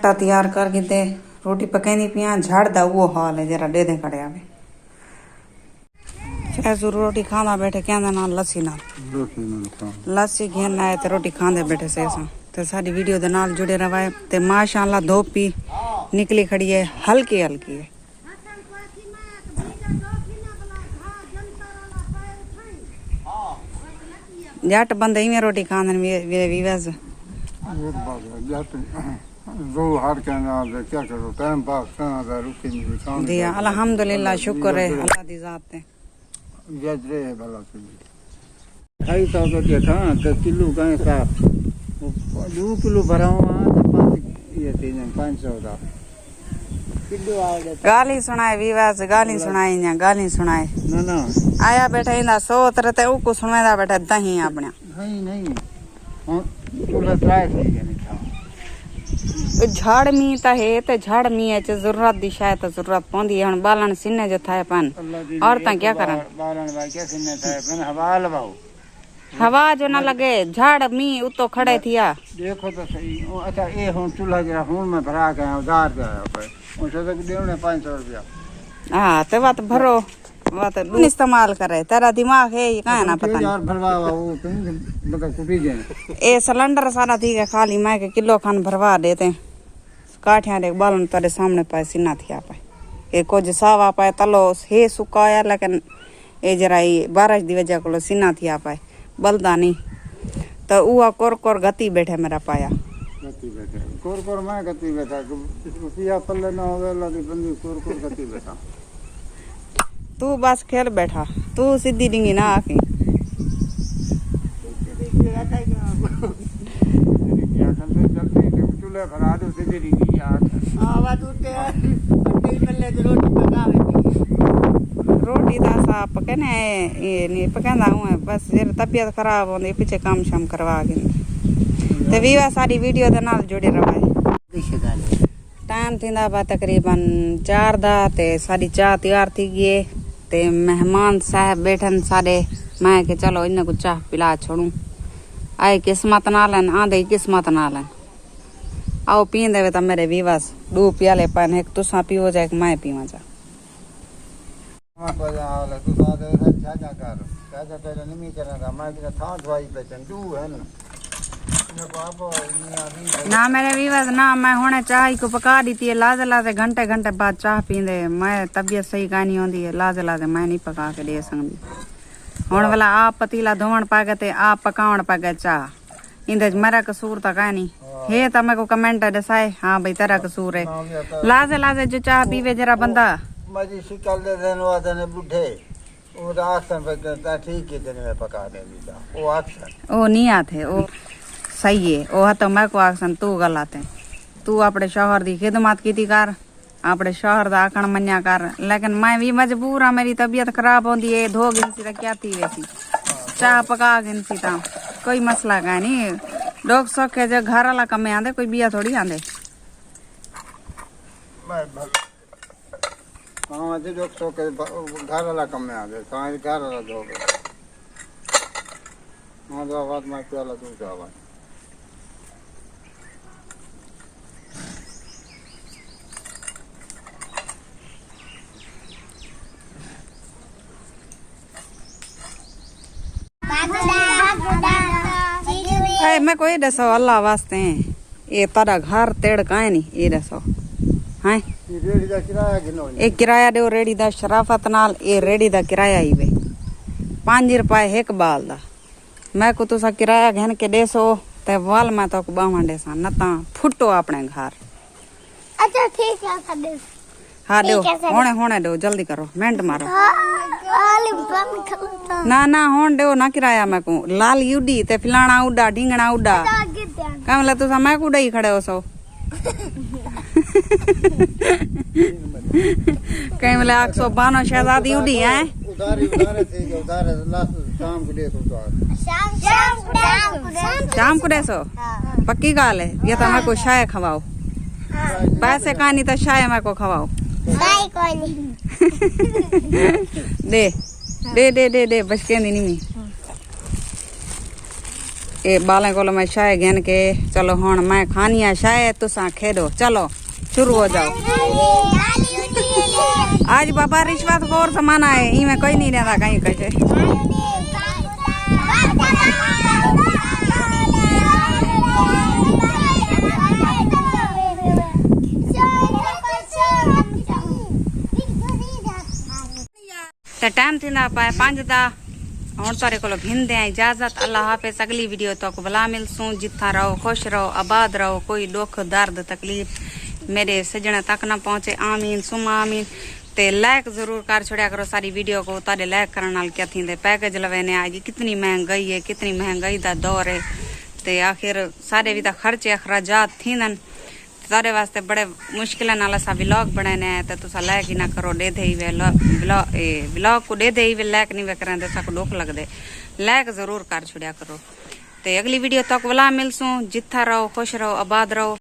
आटा तैयार करके दे रोटी पकाई पिया झाड़ दा वो हाल है जरा दे दे खड़े आवे ऐसू रोटी खाना बैठे क्या ना लस्सी ना लस्सी घेन आए तो रोटी खांदे बैठे से तो सारी वीडियो दे नाल जुड़े रवाए ते माशाअल्लाह धूप भी निकली खड़ी है हल्की हल्की है जट बंद इवें रोटी खाने विवज क्या करो टाइम पास दिया अल्हम्दुलिल्लाह शुक्र है अल्लाह दी जात है भला ढाई सौ का देखा 10 किलो का 2 किलो भरा हुआ 500 का गाली सुनाए विवास गाली सुनाई या गाली सुनाए ना आया बैठा इंदा सो तरते ऊ को सुनादा बैठा दही अपना नहीं चूल्हा ट्राई थी नहीं था झाड़ मी ता है ते झाड़ मी है जरूरत दी शायद जरूरत पौंदी है हुन बालन सिने जो थाए पन और ता क्या करन बालन भाई क्या सिने थाए पन हवा लगाओ हवा जो ना लगे झाड़ मी उतो खड़े थिया देखो तो सही अच्छा ये हुन चूल्हा जरा हुन में भरा के उधार पे पे उसे तो देने 500 रुपया हां ते बात भरो बात इस्तेमाल करे तेरा दिमाग है ये काहे ना पता यार भरवा वो मतलब कुटी गए ए सिलेंडर सारा थी के खाली मैं के किलो खान भरवा देते काठिया रे बालन तेरे सामने पाए सिना थिया पाए ए कुछ सावा पाए तलो हे सुकाया लेकिन ए जरा बारिश दी वजह को सिना थिया पाए बलदा नहीं तो उआ कोर गति बैठे मेरा पाया गति बैठे कोर मैं गति बैठा रुपया पल्ले ना होवे लदी बंदी कोर गति बैठा तू बस खेल बैठा तू सीधी डिंगी ना आके चूल्हे भरा दो सीधी डिंगी आवाज उठे पल्ले रोटी पकावे रोटी दा सा पकने ये नहीं पकांदा हूं बस जरा तबीयत खराब होंदी पीछे काम शाम करवा के ते वीवा सारी वीडियो दे नाल जुड़े रवाए टाइम थिंदा बा तकरीबन 4 दा ते सारी चाह तैयार थी गई ते मेहमान साहब बैठन सारे मैं के चलो इन्हें कुछ चाह पिला छोड़ू आए किस्मत नालन आंदे किस्मत नालन आओ पी देवे तो मेरे विवास 2 प्याले पान एक तुसा पीओ जाए मैं पीवा जा ना मेरे विवास ना मैं हुने चाय को पका दी थी लाज लाजे घंटे घंटे बाद चाह पींदे मैं तबीयत सही कानी होंदी है लाज लाजे मैं नहीं पका के दे सकदी हुन वाला आप पतीला धोवण पागे ते आप पकावण पागे चाह इंदे मेरा कसूर ता काई नहीं हे ता मैं को कमेंट दसाए हां भाई तेरा कसूर है लाजे लाजे जो चाह पीवे जरा बंदा मजी शिकल दे देने वादे ने बुढ़े वो आसन पे ता ठीक है देने में पका दे दी वो आसन ओ नहीं आते ओ सही है ओ तो मैं को आसन तू गलत है तू अपने शौहर दी खिदमत कीती कर अपने शौहर दा आखण मन्या कर लेकिन मैं भी मजबूर हां मेरी तबीयत खराब होंदी है धो गिनसी ता क्या थी वैसी चाह पका गिनसी ता कोई मसला का नहीं लोग सौखे जो घर वाला कमे आंदे कोई बिया थोड़ी आंदे हां जे लोग सौखे घर वाला कमे आंदे सारे घर वाला जो हां दो बात मैं प्याला तू जावा मैं कोई दसो अल्लाह वास्ते ये तारा घर तेड़ काहे नहीं ये दसो हैं रेडी दा किराया गिनो ए किराया दो रेडी दा शराफत नाल ए रेडी दा किराया ही वे 5 रुपए एक बाल दा मैं को तुसा किराया घन के देसो ते वाल मैं तो बावण देसा नता फुटो अपने घर अच्छा ठीक है दे हां दो होने दो जल्दी करो मिनट मारो ना ना होन दो ना किराया मैं को लाल यूडी ते फिलाना उड़ा ढींगना उड़ा कामला तुसा मैं को उड़ाई खड़े हो सो कहीं मिले 192 शहजादी उड़ी है शाम को देसो पक्की गाल है ये तो मैं को शाय खवाओ पैसे का नहीं तो शाय मैं को खवाओ दे दे दे दे दे बस के नहीं ये बालें को मैं शाय घेन के चलो हुण मैं खानी है शाय तुसा खेदो चलो शुरू हो जाओ। आज बाबा रिश्वतखोर जमाना है इनमें कोई नहीं रहता कहीं कहे। टाइम थी पाए 5 दा हूँ तारे को भिंदे इजाजत। अल्लाह हाफिज। अगली वीडियो तो भला मिलसूं। जिथा रहो खुश रहो आबाद रहो। कोई दुख दर्द तकलीफ मेरे सजने तक ना पहुंचे। आमीन सुमा आमीन। ते लाइक जरूर कर छोड़िया करो सारी वीडियो को। तारे लाइक करने नाल क्या थींदे पैकेज लवेने आज कितनी महंगाई है कितनी महंगाई दा दौर है। ते आखिर सारे भी ता खर्चे अखराजात थींदन सारे वास्ते बड़े मुश्किल नाल असा व्लॉग बनाने हैं। तो तुसा लाइक ही ना करो दे दे व्लॉग को दे दे लाइक नहीं वे करें तो दुख लगदे। लाइक जरूर कर छोड़िया करो। ते अगली वीडियो तक भला मिलसूं। जिथा रहो खुश रहो आबाद रहो।